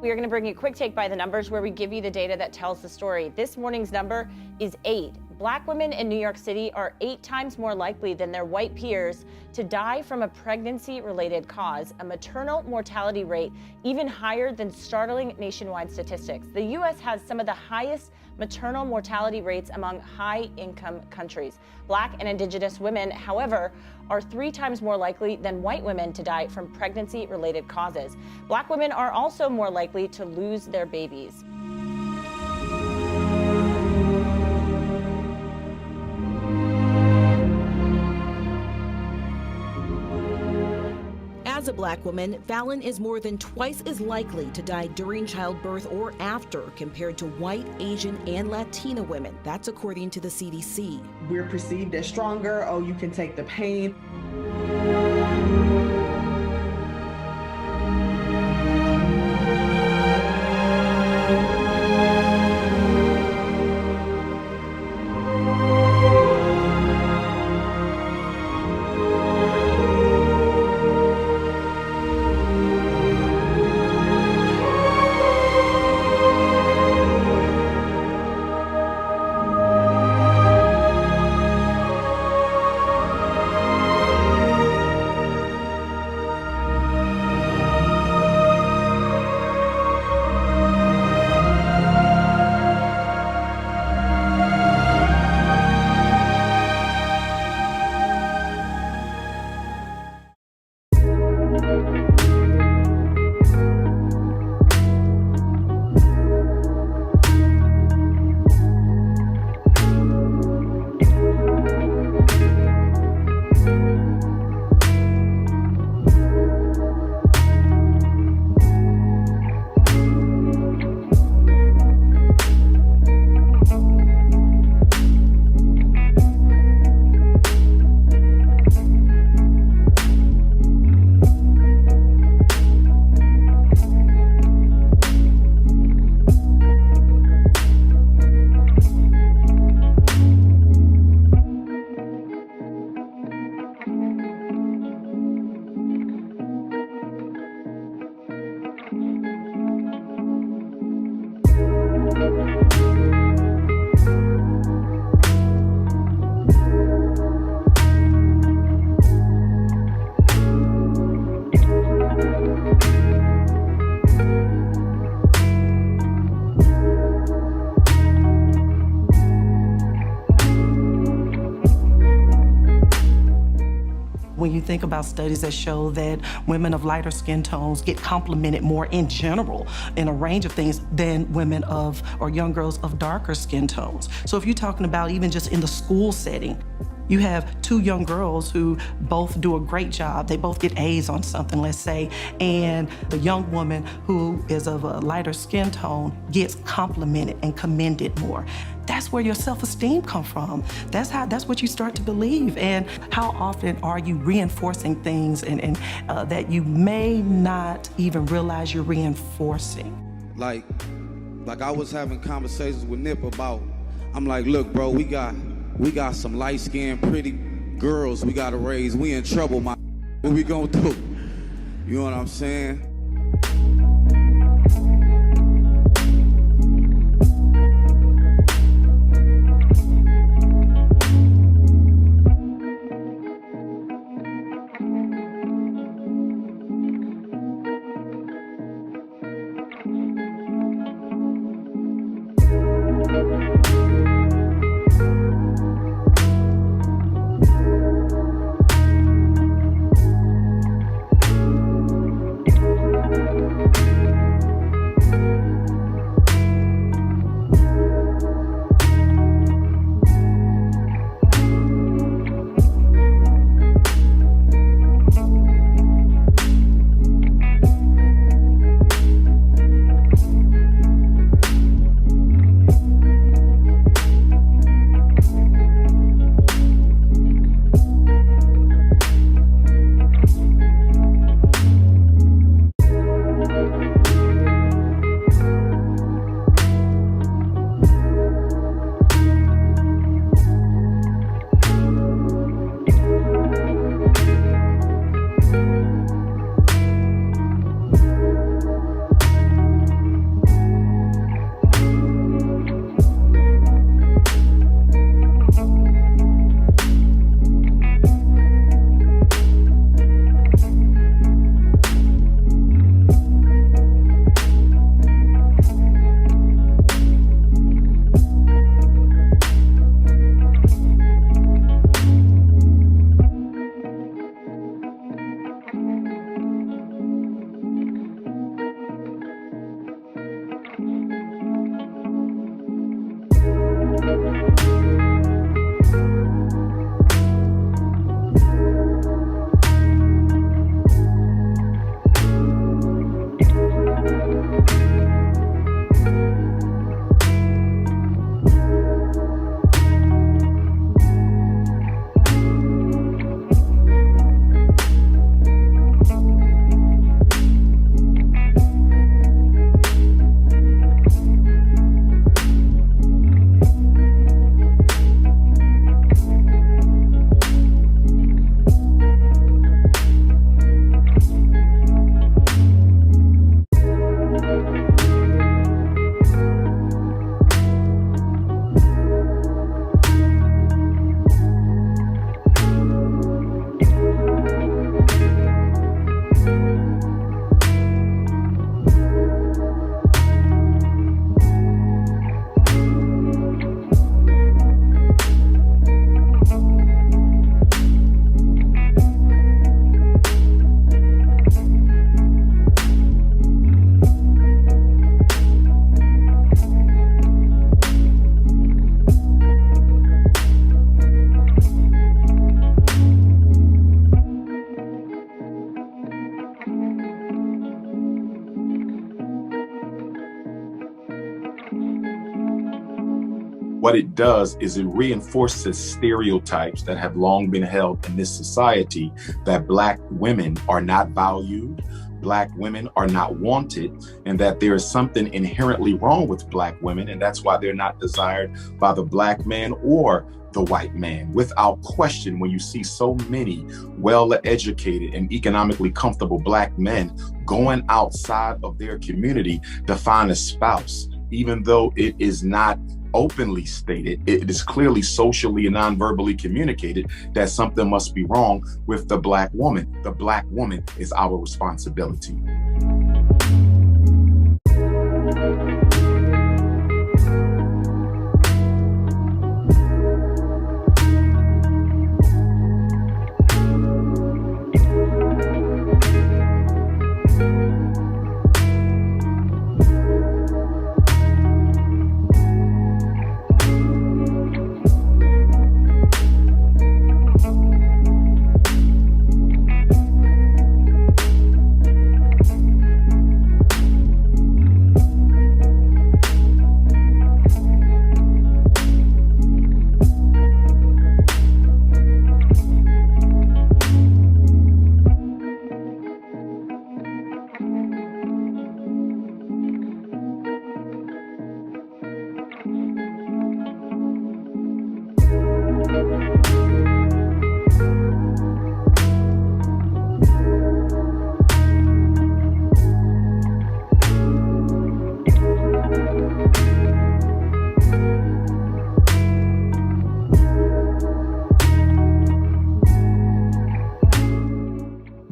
We are going to bring you a quick take by the numbers where we give you the data that tells the story. This morning's number is 8. Black women in New York City are 8 times more likely than their white peers to die from a pregnancy-related cause, a maternal mortality rate even higher than startling nationwide statistics. The U.S. has some of the highest maternal mortality rates among high-income countries. Black and Indigenous women, however, are 3 times more likely than white women to die from pregnancy-related causes. Black women are also more likely to lose their babies. As a black woman, Fallon is more than twice as likely to die during childbirth or after compared to white, Asian, and Latina women. That's according to the CDC. We're perceived as stronger. Oh, you can take the pain. When you think about studies that show that women of lighter skin tones get complimented more in general in a range of things than women of, or young girls of darker skin tones. So if you're talking about even just in the school setting, you have 2 young girls who both do a great job. They both get A's on something, let's say, and the young woman who is of a lighter skin tone gets complimented and commended more. That's where your self-esteem comes from. That's what you start to believe. And how often are you reinforcing things and that you may not even realize you're reinforcing? Like I was having conversations with Nip about, I'm like, look, bro, we got some light-skinned, pretty girls we gotta raise. We in trouble, my. What we gonna do? You know what I'm saying? what it does is it reinforces stereotypes that have long been held in this society, that Black women are not valued, Black women are not wanted, and that there is something inherently wrong with Black women, and that's why they're not desired by the Black man or the white man. Without question, when you see so many well-educated and economically comfortable Black men going outside of their community to find a spouse, even though it is not openly stated, it is clearly socially and non-verbally communicated that something must be wrong with the Black woman. The Black woman is our responsibility.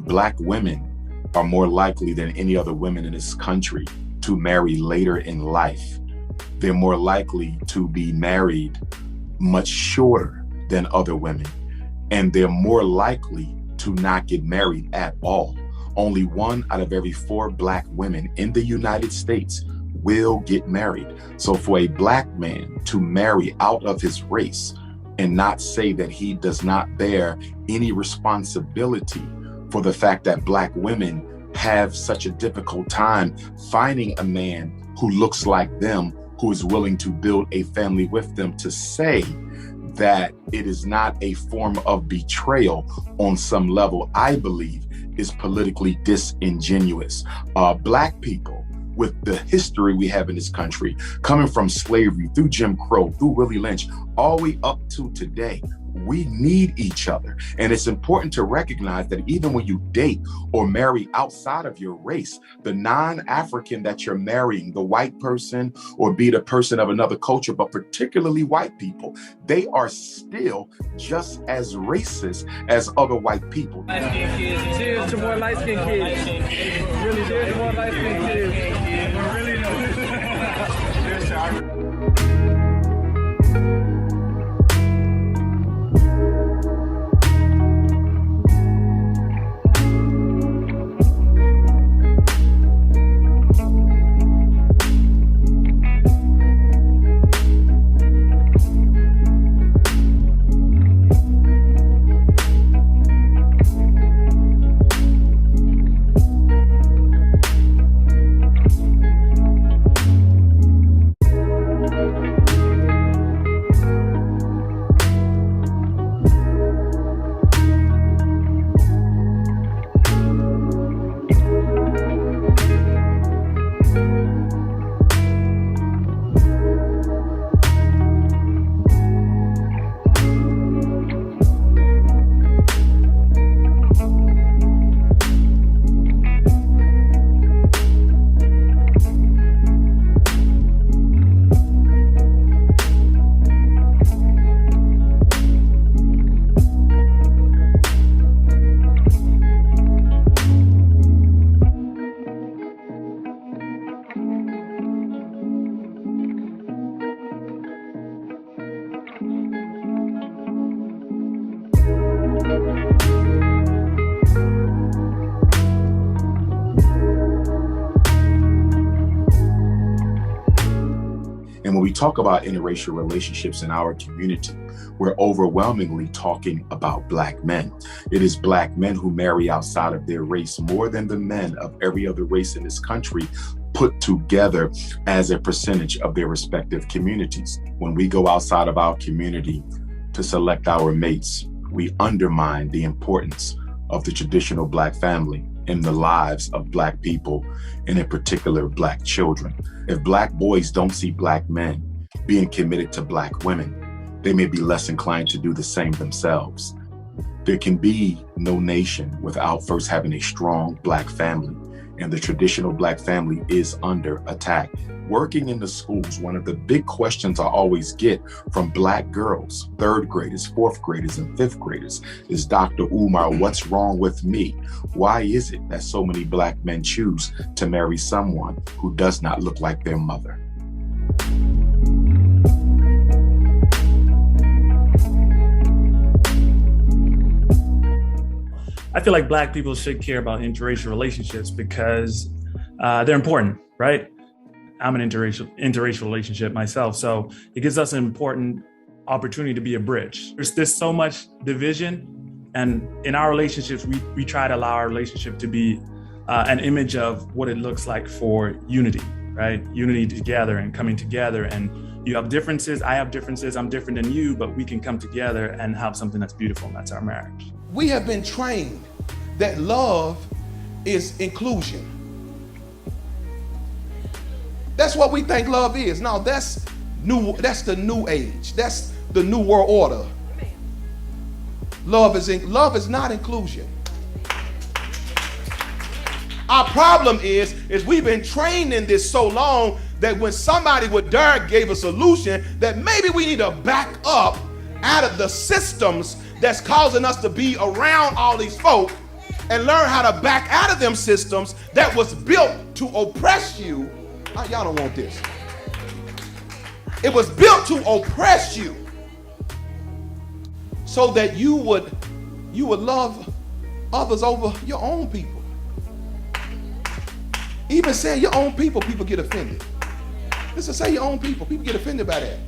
Black women are more likely than any other women in this country to marry later in life. They're more likely to be married much shorter than other women, and they're more likely to not get married at all. Only 1 out of every 4 Black women in the United States will get married. So for a Black man to marry out of his race and not say that he does not bear any responsibility for the fact that Black women have such a difficult time finding a man who looks like them, who is willing to build a family with them, to say that it is not a form of betrayal on some level, I believe is politically disingenuous. Black people, with the history we have in this country, coming from slavery, through Jim Crow, through Willie Lynch, all the way up to today, we need each other. And it's important to recognize that even when you date or marry outside of your race, the non-African that you're marrying, the white person, or be the person of another culture, but particularly white people, they are still just as racist as other white people. Cheers to more light-skinned kids. Really, cheers to more light-skinned kids. And when we talk about interracial relationships in our community, we're overwhelmingly talking about Black men. It is Black men who marry outside of their race more than the men of every other race in this country, put together as a percentage of their respective communities. When we go outside of our community to select our mates, we undermine the importance of the traditional Black family in the lives of Black people, and in particular, Black children. If Black boys don't see Black men being committed to Black women, they may be less inclined to do the same themselves. There can be no nation without first having a strong Black family, and the traditional Black family is under attack. Working in the schools, one of the big questions I always get from Black girls, third graders, fourth graders, and fifth graders is, Dr. Umar, what's wrong with me? Why is it that so many Black men choose to marry someone who does not look like their mother? I feel like Black people should care about interracial relationships because they're important, right? I'm an interracial relationship myself, so it gives us an important opportunity to be a bridge. There's so much division, and in our relationships, we try to allow our relationship to be an image of what it looks like for unity, right? Unity together and coming together, and you have differences, I have differences, I'm different than you, but we can come together and have something that's beautiful, and that's our marriage. We have been trained that love is inclusion. That's what we think love is. No, that's the new age. That's the new world order. Love is not inclusion. Our problem is we've been trained in this so long that when somebody with Darby gave a solution, that maybe we need to back up out of the systems that's causing us to be around all these folk and learn how to back out of them systems that was built to oppress you. Y'all don't want this. It was built to oppress you so that you would love others over your own people. Even saying your own people get offended. Listen, say your own people get offended by that.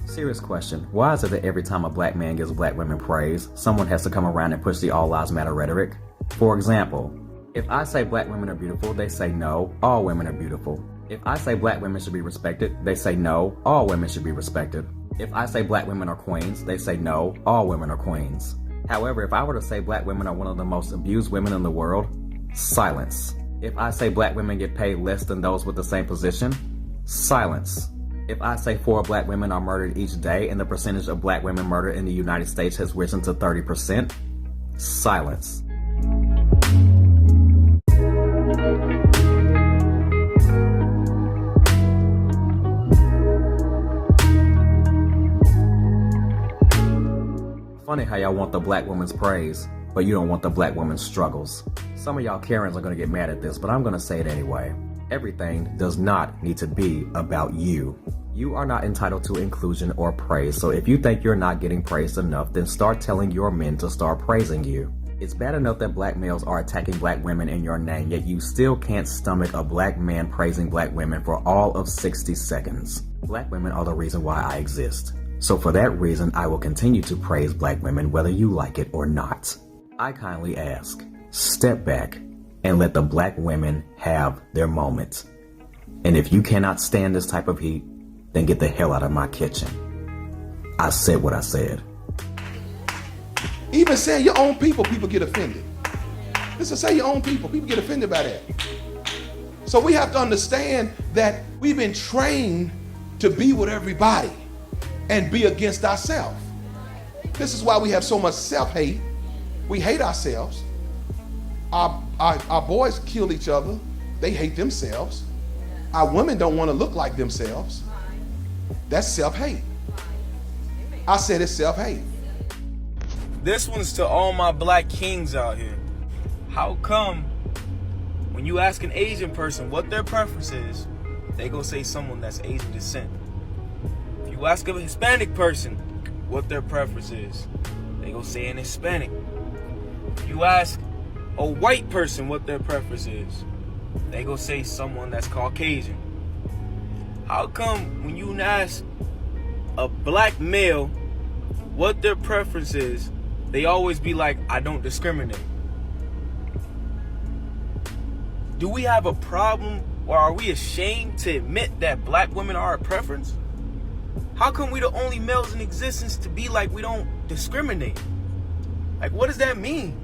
Serious question. Why is it that every time a Black man gives Black women praise, someone has to come around and push the all lives matter rhetoric? For example, if I say Black women are beautiful, they say no, all women are beautiful. If I say Black women should be respected, they say no, all women should be respected. If I say Black women are queens, they say no, all women are queens. However, if I were to say Black women are one of the most abused women in the world, silence. If I say Black women get paid less than those with the same position, silence. If I say 4 Black women are murdered each day and the percentage of Black women murdered in the United States has risen to 30%, silence. Funny how y'all want the black woman's praise, but you don't want the black woman's struggles. Some of y'all Karens are gonna get mad at this, but I'm gonna say it anyway. Everything does not need to be about you. You are not entitled to inclusion or praise, so if you think you're not getting praised enough, then start telling your men to start praising you. It's bad enough that black males are attacking black women in your name, yet you still can't stomach a black man praising black women for all of 60 seconds. Black women are the reason why I exist. So for that reason, I will continue to praise black women whether you like it or not. I kindly ask, step back and let the black women have their moment. And if you cannot stand this type of heat, then get the hell out of my kitchen. I said what I said. Even saying your own people get offended. Listen, say your own people get offended by that. So we have to understand that we've been trained to be with everybody and be against ourselves. This is why we have so much self-hate. We hate ourselves. Our boys kill each other. They hate themselves. Our women don't want to look like themselves. That's self-hate. I said it's self-hate. This one's to all my black kings out here. How come when you ask an Asian person what their preference is, they go say someone that's Asian descent? If you ask a Hispanic person what their preference is, they go say an Hispanic. If you ask a white person what their preference is, they go say someone that's Caucasian. How come when you ask a black male what their preference is, they always be like, I don't discriminate? Do we have a problem, or are we ashamed to admit that black women are a preference? How come we the only males in existence to be like we don't discriminate? Like, what does that mean?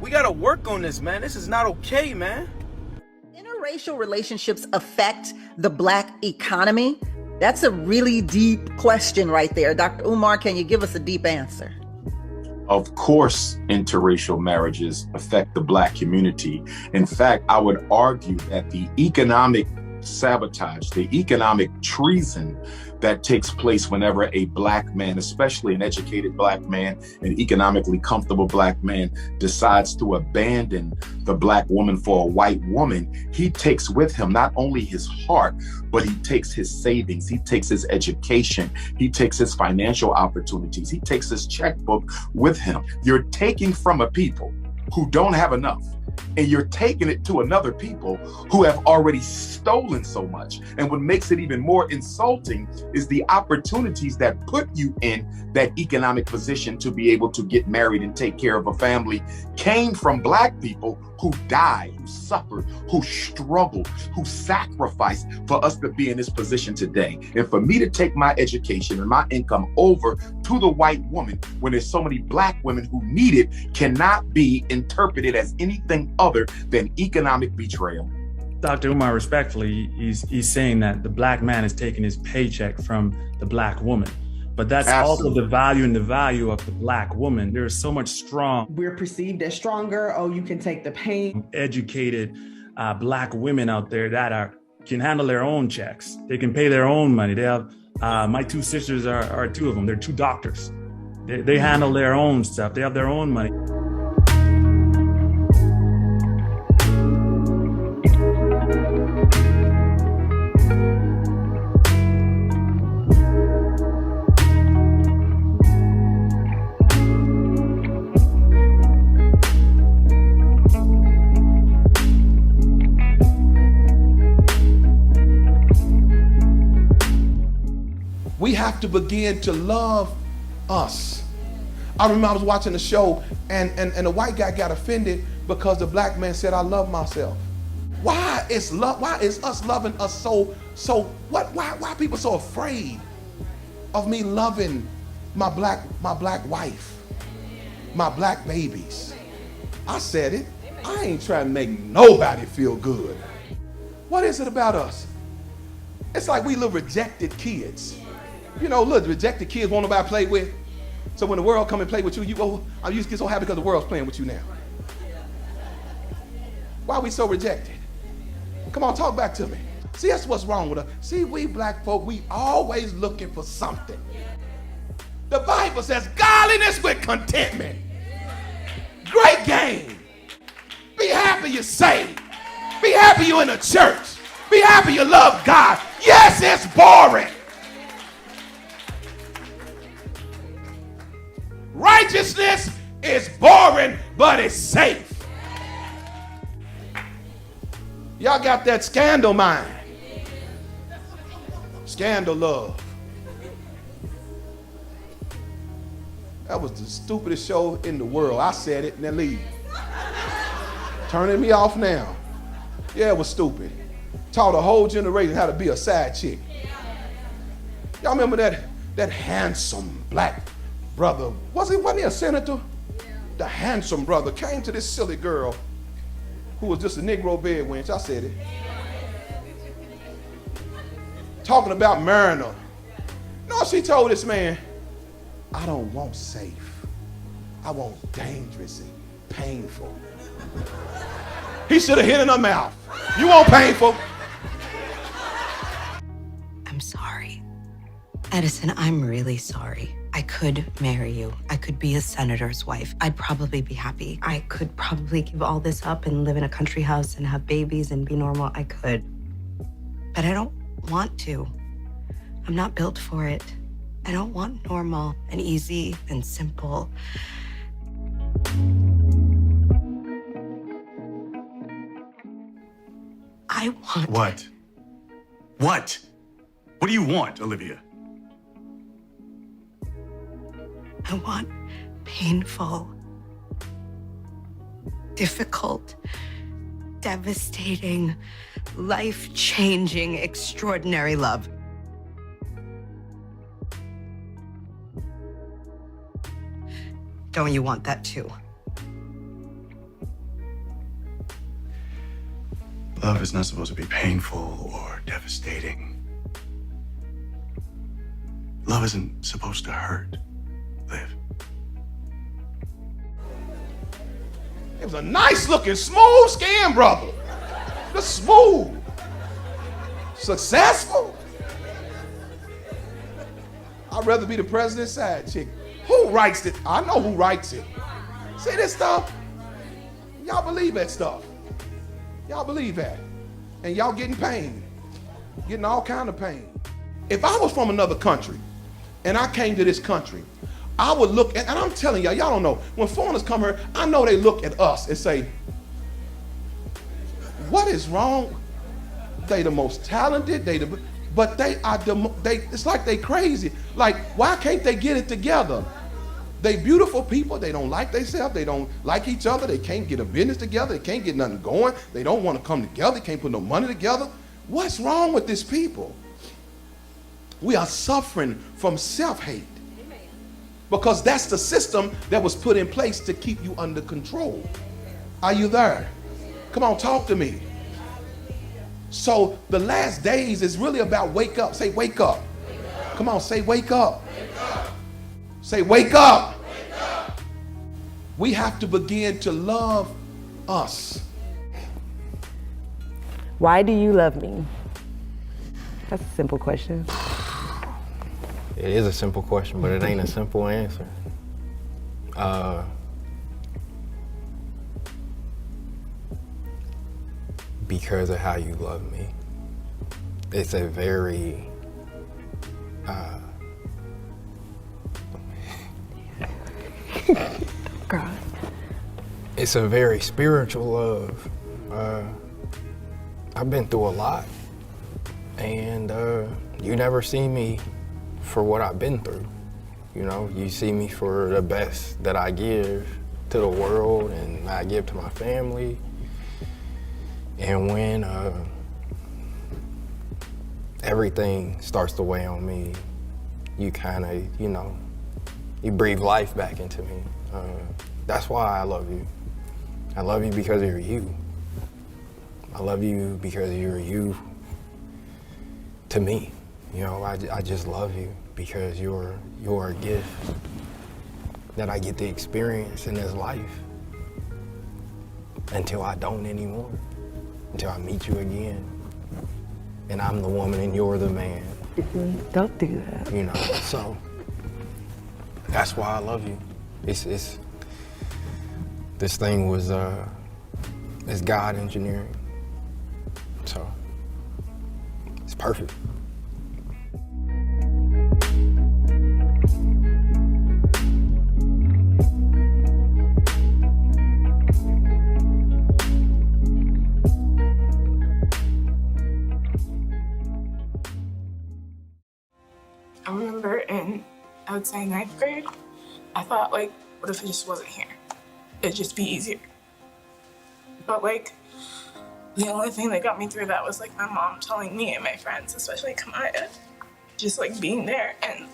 We gotta work on this, man. This is not okay, man. Interracial relationships affect the black economy? That's a really deep question right there. Dr. Umar, can you give us a deep answer? Of course, interracial marriages affect the black community. In fact, I would argue that the economic sabotage, the economic treason that takes place whenever a black man, especially an educated black man, an economically comfortable black man, decides to abandon the black woman for a white woman, he takes with him not only his heart, but he takes his savings, he takes his education, he takes his financial opportunities, he takes his checkbook with him. You're taking from a people who don't have enough, and you're taking it to another people who have already stolen so much. And what makes it even more insulting is the opportunities that put you in that economic position to be able to get married and take care of a family came from black people who died, who suffered, who struggled, who sacrificed for us to be in this position today. And for me to take my education and my income over to the white woman when there's so many black women who need it cannot be interpreted as anything other than economic betrayal. Dr. Umar, respectfully, he's saying that the black man is taking his paycheck from the black woman. But that's Absolutely. also the value of the black woman. There's so much strong, We're perceived as stronger. Oh, you can take the pain. educated black women out there that can handle their own checks. They can pay their own money. They have my two sisters are two of them. They're two doctors. They handle their own stuff. They have their own money. We have to begin to love us. I remember I was watching a show and a white guy got offended because the black man said, I love myself. Why is us loving us so why are people so afraid of me loving my black wife, my black babies? I said it. I ain't trying to make nobody feel good. What is it about us? It's like we little rejected kids. You know, look, rejected kids won't nobody play with. So when the world come and play with you, I used to get so happy because the world's playing with you now. Why are we so rejected? Come on, talk back to me. See, that's what's wrong with us. See, we black folk, we always looking for something. The Bible says godliness with contentment. Great gain. Be happy you're saved. Be happy you're in a church. Be happy you love God. Yes, it's boring. Righteousness is boring, but it's safe. Y'all got that scandal mind. Scandal love. That was the stupidest show in the world. I said it and then leave. Turning me off now. Yeah, it was stupid. Taught a whole generation how to be a side chick. Y'all remember that handsome black brother? Wasn't he a senator? The handsome brother came to this silly girl who was just a Negro bed wench. I said it. Talking about marrying her. No, she told this man, I don't want safe. I want dangerous and painful. He should have hit in her mouth. You want painful? I'm sorry. Edison, I'm really sorry. I could marry you. I could be a senator's wife. I'd probably be happy. I could probably give all this up and live in a country house and have babies and be normal. I could. But I don't want to. I'm not built for it. I don't want normal and easy and simple. I want... What? What? What do you want, Olivia? I want painful, difficult, devastating, life-changing, extraordinary love. Don't you want that too? Love is not supposed to be painful or devastating. Love isn't supposed to hurt, Liv. It was a nice looking, smooth skin brother. Just smooth. Successful. I'd rather be the president's side chick. Who writes it? I know who writes it. See this stuff? Y'all believe that stuff. Y'all believe that. And y'all getting pain. Getting all kind of pain. If I was from another country and I came to this country, I would look at, and I'm telling y'all, y'all don't know, when foreigners come here, I know they look at us and say, what is wrong? They the most talented, but they are it's like they crazy. Like, why can't they get it together? They beautiful people, they don't like themselves, they don't like each other, they can't get a business together, they can't get nothing going, they don't want to come together, they can't put no money together. What's wrong with these people? We are suffering from self-hate because that's the system that was put in place to keep you under control. Are you there? Come on, talk to me. So the last days is really about wake up. Say wake up. Come on, say wake up. Say wake up. We have to begin to love us. Why do you love me? That's a simple question. It is a simple question, but it ain't a simple answer. Because of how you love me. It's a very God. It's a very spiritual love. I've been through a lot, and you never see me for what I've been through. You know, you see me for the best that I give to the world and I give to my family. And when everything starts to weigh on me, you kind of, you know, you breathe life back into me. That's why I love you. I love you because you're you. I love you because you're you to me. You know, I just love you because you're a gift that I get to experience in this life until I don't anymore, until I meet you again. And I'm the woman and you're the man. Don't do that. You know, so That's why I love you. It's this thing was it's God engineering. So it's perfect. I remember I would say 9th grade, I thought, like, what if it just wasn't here? It'd just be easier. But, like, the only thing that got me through that was, like, my mom telling me and my friends, especially Kamaya, just, like, being there. And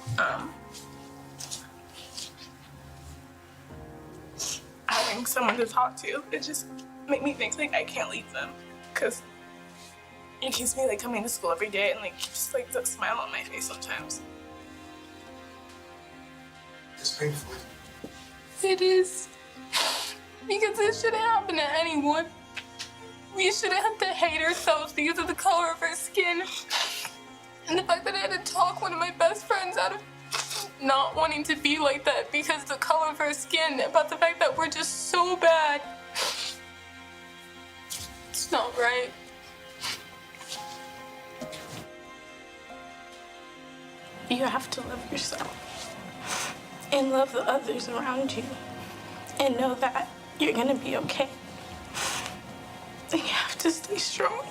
having someone to talk to, it just made me think, like, I can't leave them. Because it keeps me, like, coming to school every day and, like, just, like, the smile on my face sometimes. It's painful. It is. Because it shouldn't happen to anyone. We shouldn't have to hate ourselves because of the color of our skin. And the fact that I had to talk one of my best friends out of not wanting to be like that because the color of our skin, about the fact that we're just so bad. It's not right. You have to love yourself and love the others around you and know that you're gonna be okay. And you have to stay strong.